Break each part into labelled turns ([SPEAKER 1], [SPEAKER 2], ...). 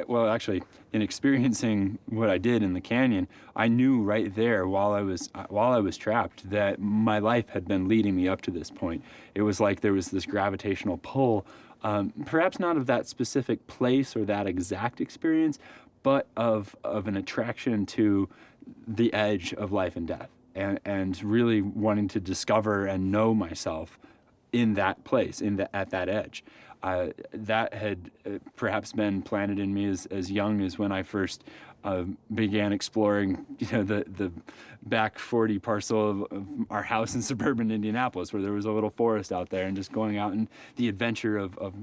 [SPEAKER 1] well, actually, in experiencing what I did in the canyon, I knew right there while I was trapped that my life had been leading me up to this point. It was like there was this gravitational pull, perhaps not of that specific place or that exact experience, but of an attraction to the edge of life and death, and really wanting to discover and know myself in that place, at that edge. That had perhaps been planted in me as young as when I first began exploring, the back 40 parcel of our house in suburban Indianapolis, where there was a little forest out there, and just going out and the adventure of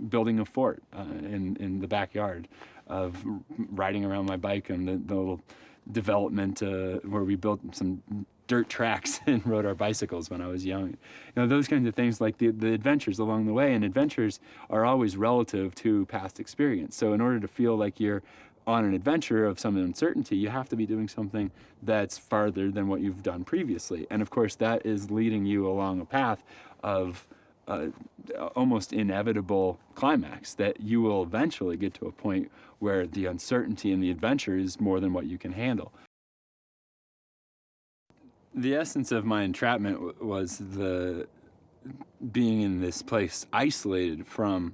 [SPEAKER 1] building a fort in the backyard, of riding around my bike and the little development where we built some dirt tracks and rode our bicycles when I was young. Those kinds of things, like the adventures along the way. And adventures are always relative to past experience. So in order to feel like you're on an adventure of some uncertainty, you have to be doing something that's farther than what you've done previously. And of course, that is leading you along a path of almost inevitable climax, that you will eventually get to a point where the uncertainty and the adventure is more than what you can handle. The essence of my entrapment was the being in this place isolated from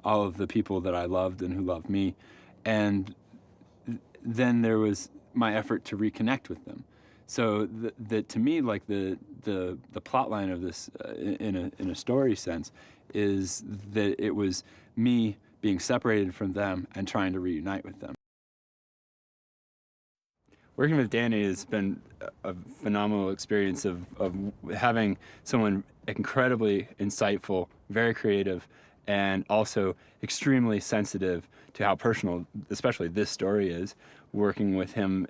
[SPEAKER 1] all of the people that I loved and who loved me. And then there was my effort to reconnect with them. So that to me, like the plot line of this, in a story sense, is that it was me being separated from them and trying to reunite with them. Working with Danny has been a phenomenal experience of having someone incredibly insightful, very creative, and also extremely sensitive to how personal, especially this story is. Working with him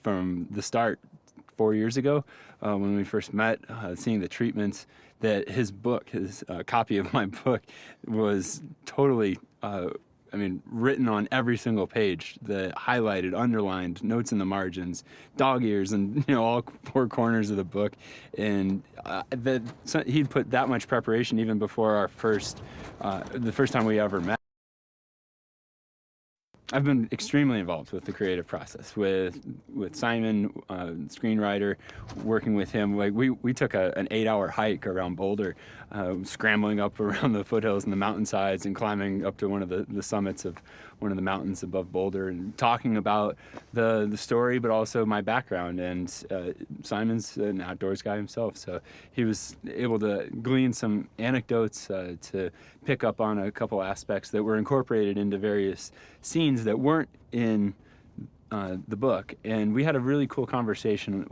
[SPEAKER 1] from the start 4 years ago, when we first met, seeing the treatments, that his book, his copy of my book, was totally written on every single page, the highlighted, underlined, notes in the margins, dog ears, and all four corners of the book. And he'd put that much preparation even before our the first time we ever met. I've been extremely involved with the creative process with Simon, screenwriter, working with him. Like we took an 8-hour hike around Boulder, scrambling up around the foothills and the mountainsides and climbing up to one of the summits of one of the mountains above Boulder, and talking about the story, but also my background. And Simon's an outdoors guy himself, so he was able to glean some anecdotes to pick up on a couple aspects that were incorporated into various scenes that weren't in the book. And we had a really cool conversation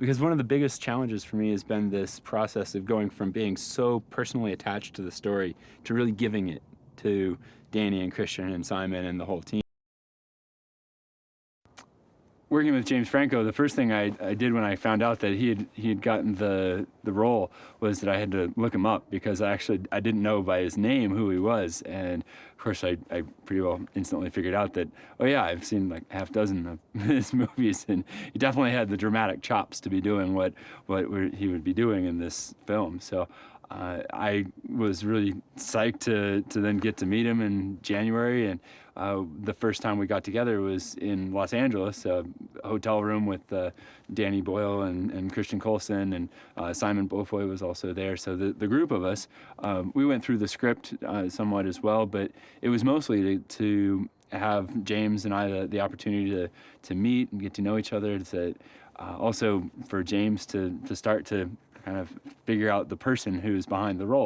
[SPEAKER 1] because one of the biggest challenges for me has been this process of going from being so personally attached to the story to really giving it to Danny and Christian and Simon and the whole team. Working with James Franco, the first thing I did when I found out that he had gotten the role was that I had to look him up, because I didn't know by his name who he was. And of course I pretty well instantly figured out that, oh yeah, I've seen like half dozen of his movies, and he definitely had the dramatic chops to be doing what he would be doing in this film. So I was really psyched to then get to meet him in January, and the first time we got together was in Los Angeles, a hotel room with Danny Boyle and Christian Coulson, and Simon Beaufoy was also there. So the group of us, we went through the script somewhat as well, but it was mostly to have James and I the opportunity to meet and get to know each other, also for James to start to kind of figure out the person who's behind the role.